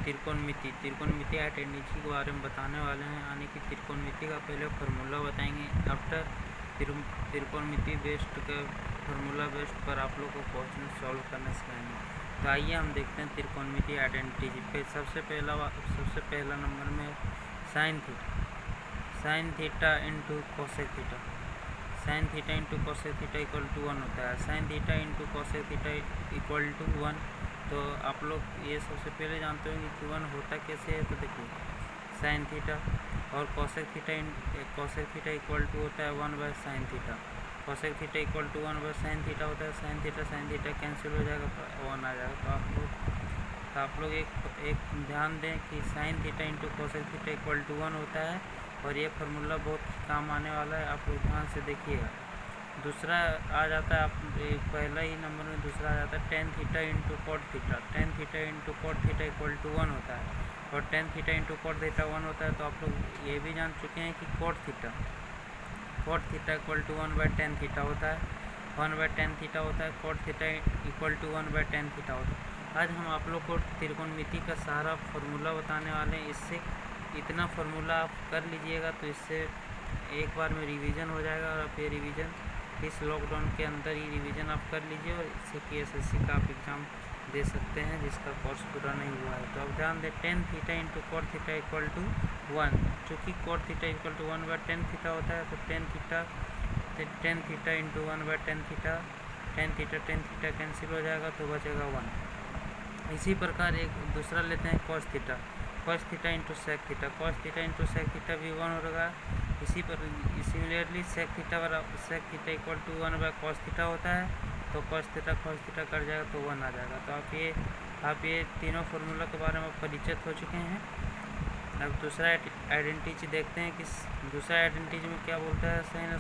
त्रिकोणमिति identity के बारे में बताने वाले हैं, यानी कि त्रिकोणमिति का पहले फार्मूला बताएंगे। आफ्टर त्रिकोणमिति बेस्ड का फार्मूला बेस्ड पर आप लोग को क्वेश्चन सॉल्व करना सिखाएंगे। तो आइए हम देखते हैं त्रिकोणमिति आइडेंटिटी पे। सबसे पहला नंबर में sine theta into cosec theta. Sine theta into cosec theta equal to 1 होता है। Sine theta into cosec theta equal to 1। तो आप लोग ये सबसे पहले जानते होंगे कि 1 होता कैसे है। तो देखिए साइन थीटा और कोसेक थीटा इक्वल टू होता है 1/sin theta. Cosec theta equal to 1/sin theta होता है। साइन थीटा कैंसिल हो जाएगा तो 1 आ जाएगा। तो आप लोग एक ध्यान दें कि sine theta into cosec theta equal to 1 होता है और ये फार्मूला बहुत काम आने वाला है, आप लोग ध्यान से देखिएगा। दूसरा आ जाता है, आप पहला ही नंबर में दूसरा आ जाता है tan theta into cot theta. tan theta into cot theta equal to 1 होता है और tan theta into cot theta 1 होता है। तो आप लोग ये भी जान चुके हैं कि cot theta equal to 1/tan theta होता है। 1/tan थीटा होता है। Cot theta equal to 1/tan theta होता है। आज हम आप लोग को त्रिकोणमिति का सारा फार्मूला बताने वाले हैं। इससे इतना फार्मूला आप कर लीजिएगा तो इससे एक बार में रिवीजन हो जाएगा और आप ये रिवीजन इस लॉकडाउन के अंदर ही रिवीजन आप कर लीजिए और इससे PSSC का आप एग्ज़ाम दे सकते हैं जिसका कोर्स पूरा नहीं हुआ है। तो अब ध्यान दें tan theta into cot theta equal to 1। चूँकि cot theta equal to 1/tan theta होता है तो tan theta into 1/tan theta, tan theta cancel हो जाएगा तो बचेगा 1। इसी प्रकार एक दूसरा लेते हैं cos theta into sec theta. cos theta into sec theta भी 1 होगा। Similarly sec theta equal to 1/cos theta होता है। तो cos थीटा कट जाएगा तो 1 आ जाएगा। तो आप ये तीनों फार्मूला के बारे में परिचित हो चुके हैं। अब दूसरा आइडेंटिटी देखते हैं कि दूसरा आइडेंटिटी में क्या बोलता है। Sine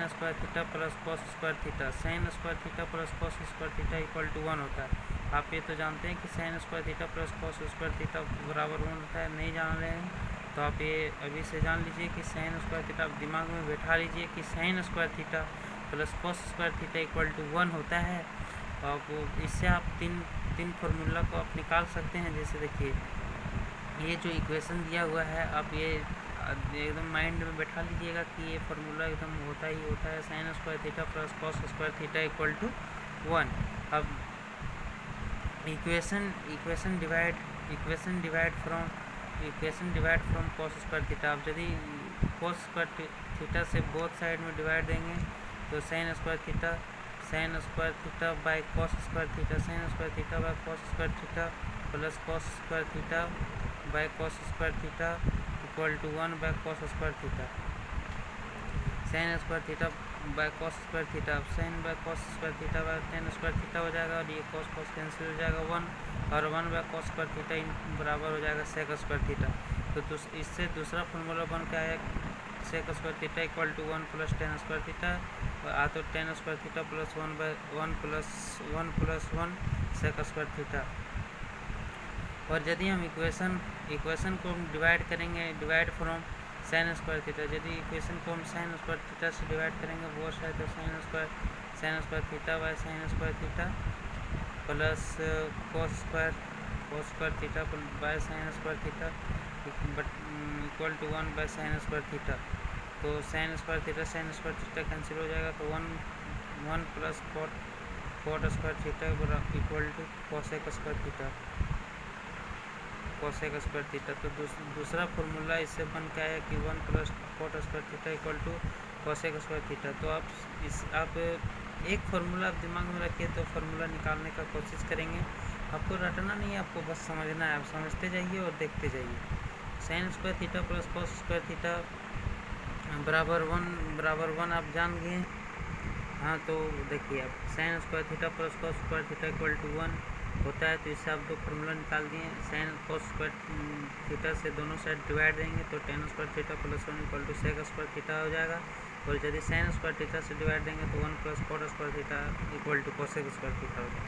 square theta plus cos square theta. Sine square theta plus cos square theta equal to 1 होता है। आप ये तो जानते हैं कि sine square theta plus cos square theta बराबर 1 होता है। नहीं जान रहे हैं तो आप ये अभी से जान लीजिए कि साइन स्क्वायर थीटा आप दिमाग में बैठा लीजिए कि sine square theta plus cos square theta equal to 1 होता है। और इससे आप तीन फार्मूला को आप निकाल सकते हैं। जैसे देखिए ये जो इक्वेशन दिया हुआ है आप ये एकदम माइंड में बैठा लीजिएगा कि ये फार्मूला एकदम होता ही होता है। Sine square theta plus cos square theta equal to 1। अब equation divide from cos square theta. आप यदि कॉस स्क्वायर थीटा से बोथ साइड में डिवाइड देंगे तो sine square theta by cos square theta, sine square theta by cos square theta plus cos square theta by cos square theta equal to 1/cos square theta. Sine square theta by cos square theta, sine by cos square theta bye tan square theta हो जाएगा और ये cos cancel हो जाएगा 1 और 1/cos square theta बराबर हो जाएगा sec स्क्वायर थीटा। तो इससे दूसरा फार्मूला बन के आया sec square theta equal to 1 plus tan square theta और तो tan square theta plus 1 plus 1 sec square theta. और यदि हम इक्वेशन को डिवाइड करेंगे divide from sine square theta, यदि इक्वेशन को हम साइन स्क्वायर थीटा से डिवाइड करेंगे वो शायद तो sine square theta by sine square theta plus cos square theta by sine square theta equal to 1/sin square theta. तो साइन स्क्वायर थीटा कैंसिल हो जाएगा तो 1 plus cot square theta equal to cosec square theta. तो दूसरा formula इससे बन के आया कि 1 plus cot square theta equal to cosec square theta. तो आप एक फार्मूला आप दिमाग में रखिए तो फार्मूला निकालने का कोशिश करेंगे। आपको रटना नहीं है, आपको बस समझना है। आप समझते जाइए और देखते जाइए। Sine square theta plus cos square theta बराबर 1 आप जान गए। हाँ तो देखिए अब sine square theta plus cos square theta equal to 1 होता है। तो इससे आप दो फार्मूला निकाल दिए। साइन कॉस स्क्वायर थीटा से दोनों साइड डिवाइड देंगे तो tan square theta plus 1 equal to sec square theta हो जाएगा। और यदि साइन स्क्वायर थीटा से डिवाइड देंगे तो 1 plus cot square theta equal to cosec square theta हो जाएगा।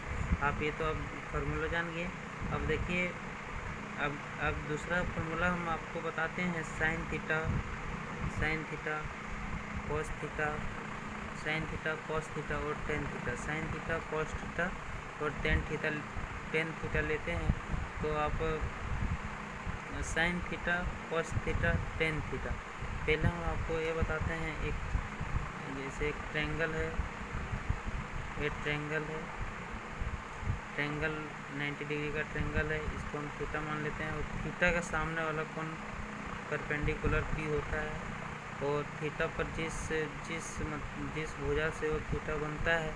आप ये तो अब फार्मूला जान गए। अब देखिए अब दूसरा फार्मूला हम आपको बताते हैं। Sine theta cos theta, sine theta cos theta और tan theta. Sine theta cos theta और tan थीटा लेते हैं तो आप sine theta, cos theta, tan theta. पहले हम आपको ये बताते हैं, एक जैसे एक ट्रायंगल है, ये ट्रायंगल है, ट्रायंगल 90 डिग्री का ट्रायंगल है, इसको हम थीटा मान लेते हैं। और थीटा का सामने वाला कोण परपेंडिकुलर पी होता है, और थीटा पर जिस भुजा से वो थीटा बनता है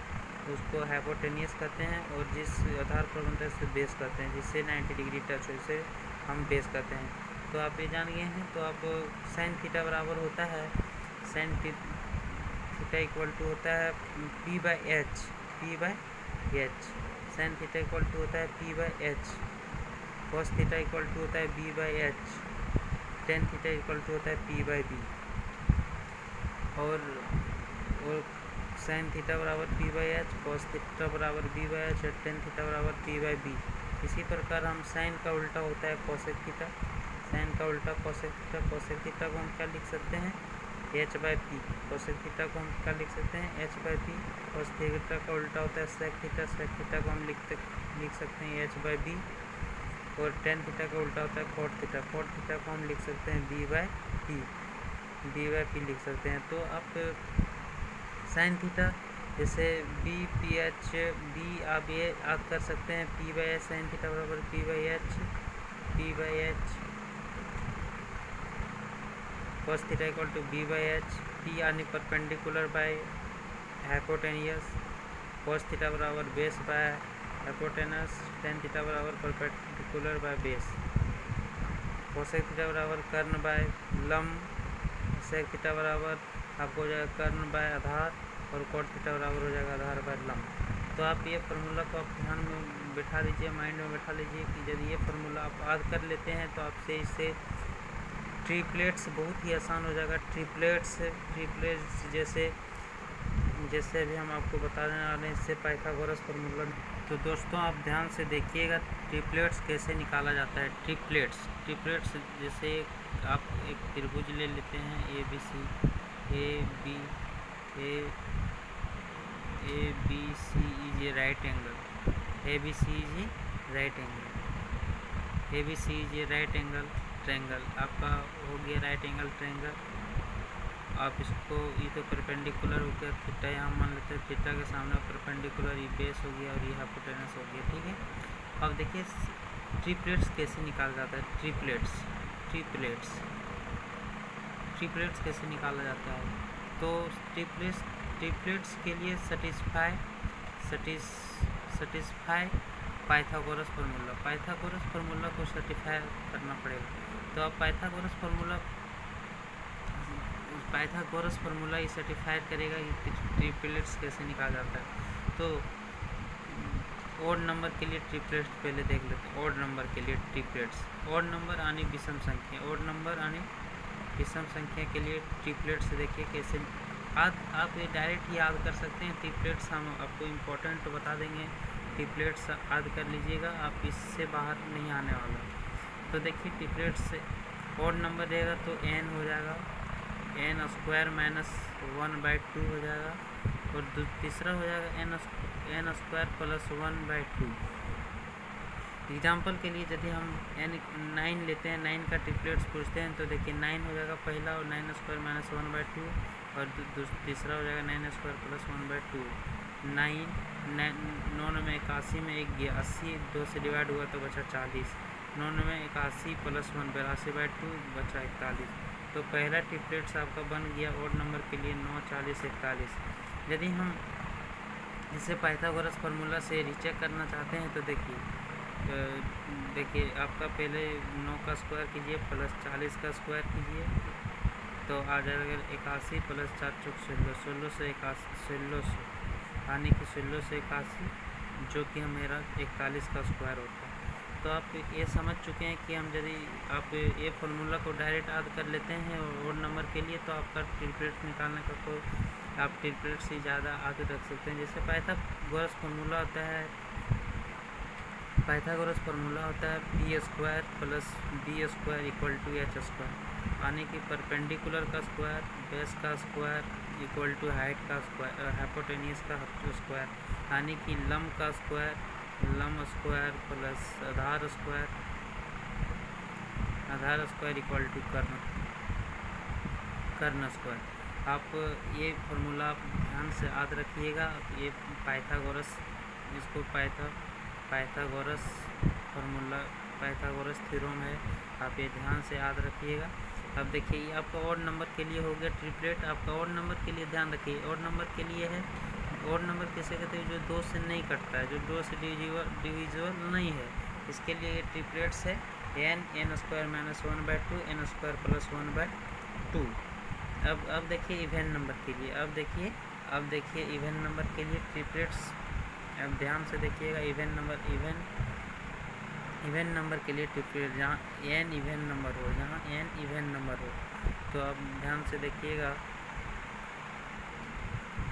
उसको हाइपोटेनियस कहते हैं, और जिस आधार पर बनता है उसे बेस कहते हैं, जिससे 90 डिग्री टच हो इसे हम बेस कहते हैं। तो आप ये जान गए हैं। तो आप साइन थीटा बराबर होता है, साइन थीटा इक्वल टू होता है P by H, sine theta equal to होता है P by H, cos theta equal to होता है B by H, tan theta equal to होता है पी बाई बी। और साइन थीटा बराबर P by H, cos theta बराबर B by H, और टेन थीटा बराबर पी बाई बी। इसी प्रकार हम साइन का उल्टा होता है कोसेक थीटा, साइन का उल्टा कोसेक थीटा। कोसेक थीटा को हम क्या लिख सकते हैं, H by P. Cosec theta को हम क्या लिख सकते हैं, H by P. Cos theta का उल्टा होता है सेक थीटा, सेक थीटा को हम लिख सकते हैं एच बाई बी। और टेन थीटा का उल्टा होता है कॉट थीटा, कॉट थीटा को हम लिख सकते हैं बी बाई पी लिख सकते हैं। तो आप साइन थीटा जैसे बी पी एच बी, आप ये याद कर सकते हैं P by H, sine theta बराबर P by H, cos theta equal to B by H, P यानी perpendicular by hypotenuse, cos theta बराबर base by hypotenuse, tan theta बराबर perpendicular by base, cosec theta बराबर कर्ण bye लंब, sec theta बराबर आपको हो जाएगा कर्ण बाय आधार, और कॉट थीटा बराबर हो जाएगा आधार बाय लंब। तो आप ये फार्मूला को आप ध्यान में बैठा लीजिए, माइंड में बैठा लीजिए कि यदि ये फार्मूला आप याद कर लेते हैं तो आपसे इससे ट्रिपलेट्स बहुत ही आसान हो जाएगा। ट्रिपलेट्स जैसे अभी हम आपको बताने वाले हैं, इससे पाइथागोरस फार्मूला। तो दोस्तों आप ध्यान से देखिएगा ट्रिपलेट्स कैसे निकाला जाता है। ट्रिपलेट्स जैसे आप एक त्रिभुज ले लेते हैं A B C, A B C is a right angle, A B C is a right angle, A B C is a right angle triangle. आपका हो गया राइट एंगल ट्रायंगल। आप इसको ये तो परपेंडिकुलर हो गया, थीटा यहाँ मान लेते हैं, थीटा के सामने परपेंडिकुलर ये बेस हो गया और ये हाइपोटेनस हो गया, ठीक है। अब देखिए ट्रिपलेट्स कैसे निकाला जाता है। ट्रिपलेट्स कैसे निकाला जाता है। तो ट्रिपलेट्स के लिए सेटिस्फाई पाइथागोरस फार्मूला को सेटिस्फाई करना पड़ेगा। तो आप पाइथागोरस फार्मूला ही सर्टिफाई करेगा कि ट्रिपलेट्स कैसे निकाला जाता है। तो ओड नंबर के लिए ट्रिपलेट्स पहले देख लेते हैं। ओड नंबर के लिए ट्रिपलेट्स, ओड नंबर आने विषम संख्या, ओड नंबर आने विषम संख्या के लिए ट्रिपलेट्स देखिए कैसे आप ये डायरेक्ट याद कर सकते हैं। ट्रिपलेट्स हम आपको इम्पोर्टेंट बता देंगे, ट्रिपलेट्स याद कर लीजिएगा, आप इससे बाहर नहीं आने वाला। तो देखिए ट्रिपलेट्स से ओड नंबर रहेगा तो n हो जाएगा, n स्क्वायर माइनस 1/2 हो जाएगा, और तीसरा हो जाएगा n स्क्वायर प्लस 1/2। एग्जाम्पल के लिए यदि हम 9 लेते हैं, 9 का ट्रिपलेट्स पूछते हैं तो देखिए 9 हो जाएगा पहला, और 9 स्क्वायर माइनस 1/2, और तीसरा हो जाएगा 9 स्क्वायर प्लस 1/2। 9 में 81 में 1 गया, 80 2 से डिवाइड हुआ तो बचा 40, 9 में 81 प्लस 1 82/2 बचा 41। तो पहला ट्रिपलेट्स आपका बन गया ओड नंबर के लिए 9, 40, 41। यदि हम इसे पाइथागोरस फार्मूला से रीचेक करना चाहते हैं तो देखिए आपका पहले 9 का स्क्वायर कीजिए प्लस 40 का स्क्वायर कीजिए तो आ जाएगा 81 प्लस 4 चौक 1600 यानी कि 1681, जो कि मेरा 41 का स्क्वायर होता है। तो आप ये समझ चुके हैं कि हम यदि आप ये फार्मूला को डायरेक्ट याद कर लेते हैं ओड नंबर के लिए तो आपका ट्रिपलेट्स निकालने का तो आप ट्रिपलेट्स से ज़्यादा आगे रख सकते हैं। जैसे पाइथागोरस फार्मूला होता है P square plus B square equal to H square, यानी कि परपेंडिकुलर का स्क्वायर, बेस का स्क्वायर इक्वल टू हाइट का स्क्वायर, हाइपोटेनियस का स्क्वायर, यानी कि लंब का स्क्वायर लम स्क्वायर प्लस आधार स्क्वायर इक्वल टू कर्ण स्क्वायर। आप ये फार्मूला आप ध्यान से याद रखिएगा। ये पाइथागोरस, इसको पाइथागोरस फार्मूला, पाइथागोरस थ्योरम है, आप ये ध्यान से याद रखिएगा। अब देखिए ये आपका ऑड नंबर के लिए हो गया ट्रिपलेट। आपका ऑड नंबर के लिए ध्यान रखिए, ऑड नंबर के लिए है, ऑड नंबर किसे कहते हैं, जो 2 से नहीं कटता है, जो 2 से डिविजिबल नहीं है, इसके लिए ये ट्रिपलेट्स है n square minus 1/2 n square plus 1/2। अब देखिए इवेन नंबर के लिए, अब देखिए इवेन नंबर के लिए ट्रिपलेट्स, अब ध्यान से देखिएगा। इवेन नंबर के लिए ट्रिपलेट जहाँ n इवेन नंबर हो, तो अब ध्यान से देखिएगा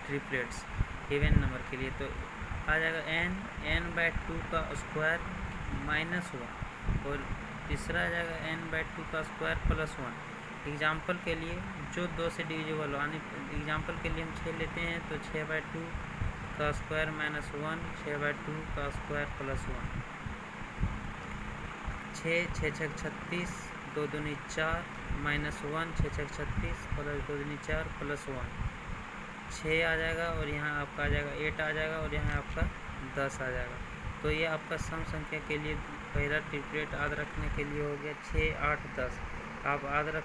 ट्रिपलेट्स इवेन नंबर के लिए, तो आ जाएगा n/2 का स्क्वायर माइनस 1 और तीसरा आ जाएगा n/2 का स्क्वायर प्लस 1। एग्जाम्पल के लिए जो 2 से डिविजिबल हो, यानी एग्जाम्पल के लिए हम 6 लेते हैं, तो 6/2 का स्क्वायर माइनस 1, 6/2 का स्क्वायर प्लस 1, 6 6 6 36, 2 दूनी 4 माइनस 1, 6 6 36 प्लस 2 दूनी 4 प्लस 1, 6 आ जाएगा और यहाँ आपका आ जाएगा 8 आ जाएगा और यहाँ आपका 10 आ जाएगा। तो ये आपका सम संख्या के लिए पहला ट्रिपलेट याद रखने के लिए हो गया 6 8 10। आप याद रख,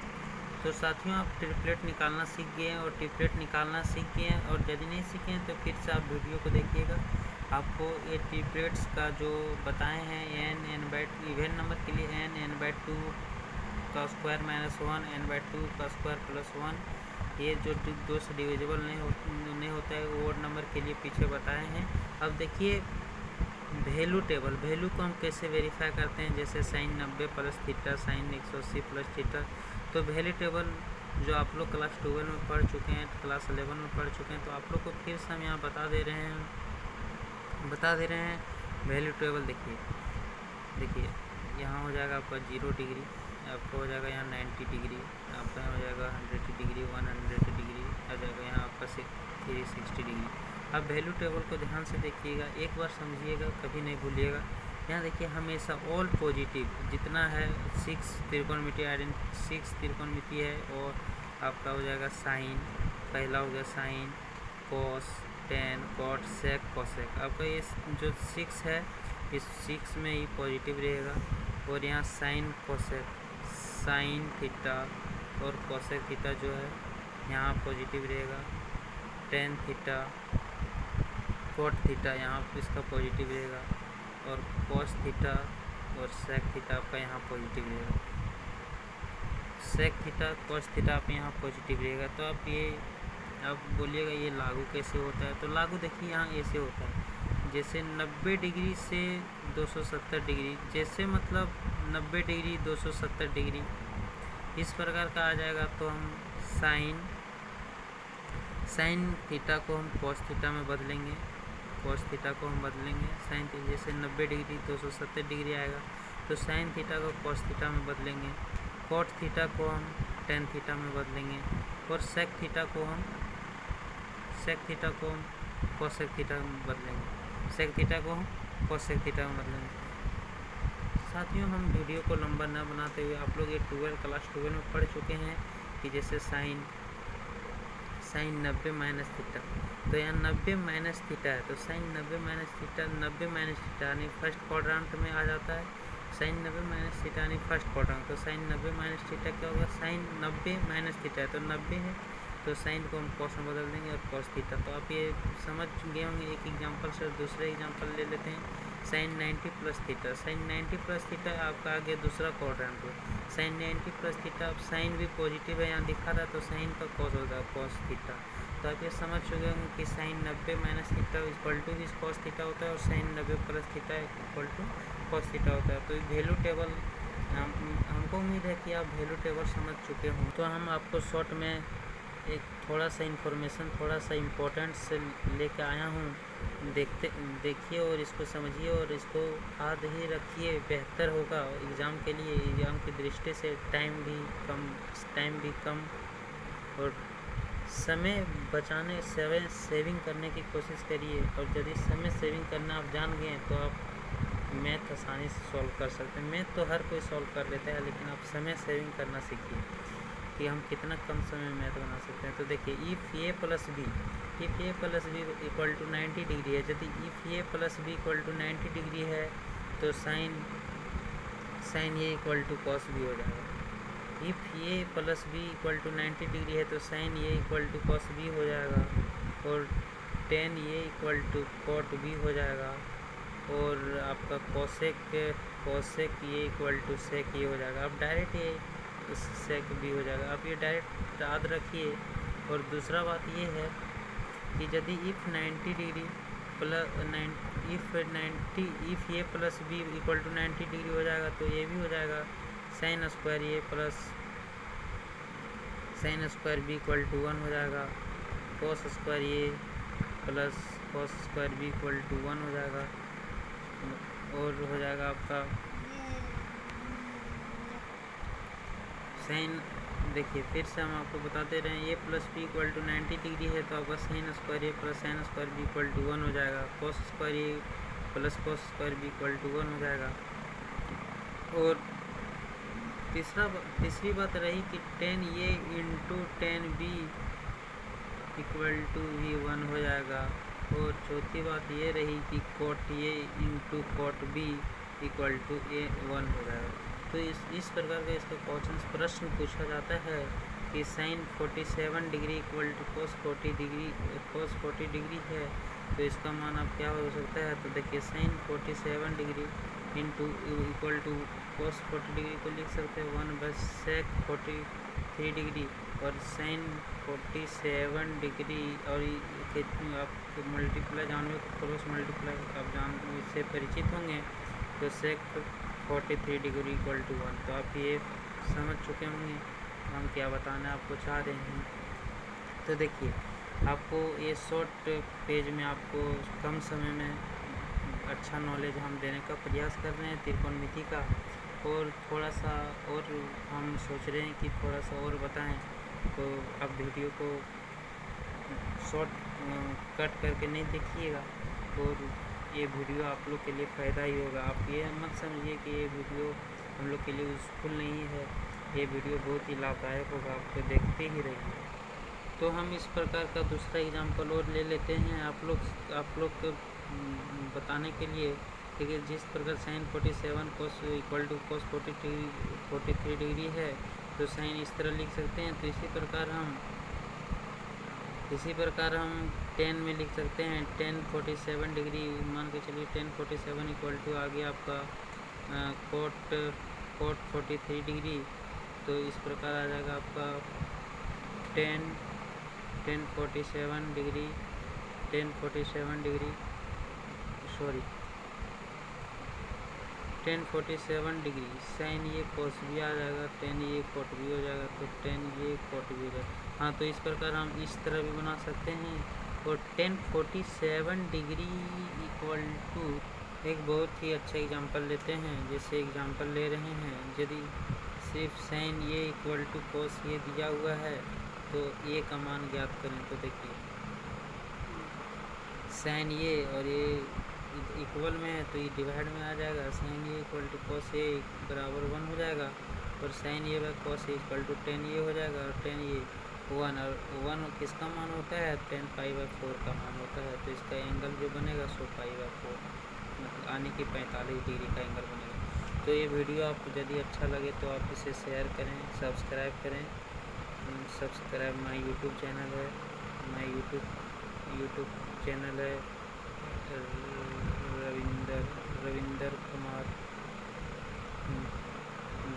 तो साथियों आप ट्रिपलेट निकालना सीख गए हैं और ट्रिपलेट निकालना सीख गए हैं, और यदि नहीं सीखे हैं तो फिर से आप वीडियो को देखिएगा। आपको ये ट्रिपलेट्स का जो बताए हैं n/2 इवेन नंबर के लिए n/2 का स्क्वायर माइनस 1, n/2 का स्क्वायर प्लस 1, ये जो 2 से डिविजिबल नहीं होता है वो नंबर के लिए पीछे बताए हैं। अब देखिए वैल्यू टेबल, वैल्यू को हम कैसे वेरीफाई करते हैं, जैसे sine 90 plus theta, sine 180 plus theta. तो वैल्यू टेबल जो आप लोग क्लास 12 में पढ़ चुके हैं, क्लास 11 में पढ़ चुके हैं, तो आप लोग को फिर से हम यहाँ बता दे रहे हैं वैल्यू टेबल। देखिए यहाँ हो जाएगा आपका 0 डिग्री, आपका हो जाएगा यहाँ 90 डिग्री, आपका यहाँ हो जाएगा 100 डिग्री, 100 डिग्री आ जाएगा, यहाँ आपका 360 डिग्री। अब वैल्यू टेबल को ध्यान से देखिएगा, एक बार समझिएगा, कभी नहीं भूलिएगा। यहाँ देखिए हमेशा ऑल पॉजिटिव जितना है 6 त्रिकोणमिति है, और आपका हो जाएगा साइन, पहला हो गया साइन, कॉस, टेन, कॉट, सेक, कोसेक। आपका ये जो 6 है, इस 6 में ही पॉजिटिव रहेगा, और यहाँ साइन कोसेक, साइन थीटा और कोसेक थीटा जो है यहाँ पॉजिटिव रहेगा, टेन थीटा, कोट थीटा यहाँ इसका पॉजिटिव रहेगा, और कॉस थीटा और सेक थीटा आपका यहाँ पॉजिटिव रहेगा, सेक थीटा, कॉस थीटा आप यहाँ पॉजिटिव रहेगा। तो आप बोलिएगा ये लागू कैसे होता है, तो लागू देखिए यहाँ ऐसे होता है, जैसे 90 डिग्री से 270 डिग्री, जैसे मतलब 90 डिग्री 270 डिग्री इस प्रकार का आ जाएगा, तो हम साइन थीटा को हम कॉस थीटा में बदलेंगे, कॉस थीटा को हम बदलेंगे साइन, जैसे 90 डिग्री 270 डिग्री आएगा, तो साइन थीटा को कॉस थीटा में बदलेंगे, कॉट थीटा को हम टेन थीटा में बदलेंगे, और सेक थीटा को हम कोसेक थीटा में बदलेंगे, सेक थीटा को हम कोसेक थीटा में बदलेंगे। साथियों हम वीडियो को लंबा न बनाते हुए, आप लोग ये क्लास 12 में पढ़ चुके हैं कि जैसे साइन 90 माइनस थीटा, तो यहाँ 90 माइनस थीटा है, तो साइन 90 माइनस थीटा यानी फर्स्ट क्वाड्रेंट में आ जाता है, साइन 90 माइनस थीटा यानी फर्स्ट क्वाड्रेंट। तो साइन 90 माइनस थीटा क्या होगा, साइन 90 माइनस थीटा है तो 90 है, तो साइन को हम कॉस में बदल देंगे और कॉस थीटा। तो आप ये समझ गए होंगे। एक एग्जांपल से दूसरे एग्जांपल ले लेते हैं, sine 90 plus theta, sine 90 plus theta आपका आ गया दूसरा क्वाड्रेंट में, साइन 90 प्लस थीटा, अब साइन भी पॉजिटिव है यहाँ दिखा रहा है, तो साइन का कॉस होगा कॉस थीटा। तो आप ये समझ चुके होंगे कि sine 90 minus theta equal to भी कॉस थीटा होता है, और sine 90 plus theta equal to cos theta होता है। तो वैल्यू टेबल हमको उम्मीद है कि आप वैल्यू टेबल समझ चुके हों। तो हम आपको शॉर्ट में एक थोड़ा सा इन्फॉर्मेशन, थोड़ा सा इम्पोर्टेंट से लेके आया हूँ, देखिए और इसको समझिए और इसको याद ही रखिए, बेहतर होगा एग्ज़ाम के लिए। एग्ज़ाम की दृष्टि से टाइम भी कम और समय बचाने, सेविंग करने की कोशिश करिए। और यदि समय सेविंग करना आप जान गए तो आप मैथ आसानी से सॉल्व कर सकते हैं। मैथ तो हर कोई सॉल्व कर लेता है, लेकिन आप समय सेविंग करना सीखिए कि हम कितना कम समय में मैथ बना सकते हैं। तो देखिए, if A plus B equal to 90 degree है। यदि if A plus B equal to 90 degree है तो sine A equal to cos B हो जाएगा। If A plus B equal to 90 degree है तो sine A equal to cos B हो जाएगा, और tan A equal to cot B हो जाएगा, और आपका cosec A equal to sec A हो जाएगा। अब डायरेक्ट ये सेक बी हो जाएगा। अब ये डायरेक्ट याद रखिए। और दूसरा बात ये है कि यदि if 90 degree if A plus B equal to 90 degree हो जाएगा तो ये भी हो जाएगा sine square A plus sine square B equal to 1 हो जाएगा, cos square A plus cos square B equal to 1 हो जाएगा, और हो जाएगा आपका साइन। देखिए फिर से हम आपको बताते रहे हैं, A plus B equal to 90 degree है तो आपका sine square A plus sine square B equal to 1 हो जाएगा, cos square A plus cos square B equal to 1 हो जाएगा। और तीसरी बात रही कि tan A into tan B equal to भी 1 हो जाएगा। और चौथी बात ये रही कि cot A into cot B equal to a 1 हो जाएगा। तो इस प्रकार का इसका प्रश्न पूछा जाता है कि sine 47 degree equal to cos 40 degree है तो इसका मान अब क्या हो सकता है। तो देखिए, sine 47 degree into equal to cos 40 degree को लिख सकते हैं 1/sec 43 डिग्री, और साइन 47 डिग्री और आप मल्टीप्लाई जानवे क्रॉस मल्टीप्लाई आप इससे परिचित होंगे तो सेक 43 डिग्री इक्वल टू 1। तो आप ये समझ चुके होंगे हम क्या बताना आपको चाह रहे हैं। तो देखिए, आपको ये शॉर्ट पेज में आपको कम समय में अच्छा नॉलेज हम देने का प्रयास कर रहे हैं त्रिकोणमिति का, और थोड़ा सा और हम सोच रहे हैं कि थोड़ा सा और बताएं। तो आप वीडियो को शॉर्ट कट करके नहीं देखिएगा, और ये वीडियो आप लोग के लिए फ़ायदा ही होगा। आप ये मत समझिए कि ये वीडियो हम लोग के लिए यूज़फुल नहीं है, ये वीडियो बहुत ही लाभदायक होगा, आपको देखते ही रहिए। तो हम इस प्रकार का दूसरा एग्जाम्पल और ले लेते हैं आप लोग को बताने के लिए कि जिस प्रकार sine 47 cos equal to cos 43 degree है तो साइन इस तरह लिख सकते हैं। तो इसी प्रकार हम 10 में लिख सकते हैं 10 47 डिग्री मान के चलिए 10 47 इक्वल टू आ गया आपका कोट 43 डिग्री। तो इस प्रकार आ जाएगा आपका 10 47 डिग्री साइन ये कोस भी आ जाएगा, 10 ये कोट भी हो जाएगा, तो 10 ये कोट भी हो जाएगा। हाँ, तो इस प्रकार हम इस तरह भी बना सकते हैं। और 10 47 डिग्री इक्वल टू एक बहुत ही अच्छा एग्जांपल लेते हैं। जैसे एग्जांपल ले रहे हैं, यदि सिर्फ साइन ये इक्वल टू कोस ये दिया हुआ है तो ये का मान ज्ञात करें। तो देखिए, साइन ये और ये इक्वल में है तो ये डिवाइड में आ जाएगा, साइन ये इक्वल टू कॉस ए बराबर 1 हो जाएगा, और साइन ये by cos A equal to 10 ये हो जाएगा, और 10 ये 1, और 1 किसका मान होता है 10 π/4 का मान होता है। तो इसका एंगल जो बनेगा 100 π/4 मतलब आने की 45 डिग्री का एंगल बनेगा। तो ये वीडियो आपको यदि अच्छा लगे तो आप इसे शेयर करें, सब्सक्राइब करें। सब्सक्राइब माय यूट्यूब चैनल है, यूट्यूब चैनल है रविंदर कुमार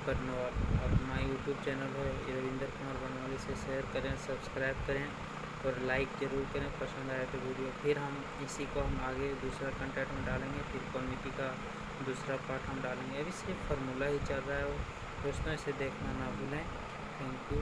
बरनवाल। अब माय यूट्यूब चैनल है रविंदर कुमार बरनवाल, इसे शेयर करें, सब्सक्राइब करें और लाइक ज़रूर करें पसंद आए तो वीडियो। फिर हम इसी को हम आगे दूसरा कंटेंट में डालेंगे, त्रिकोणमिति का दूसरा पार्ट हम डालेंगे। अभी सिर्फ फार्मूला ही चल रहा है दोस्तों, इसे देखना ना भूलें। Thank you.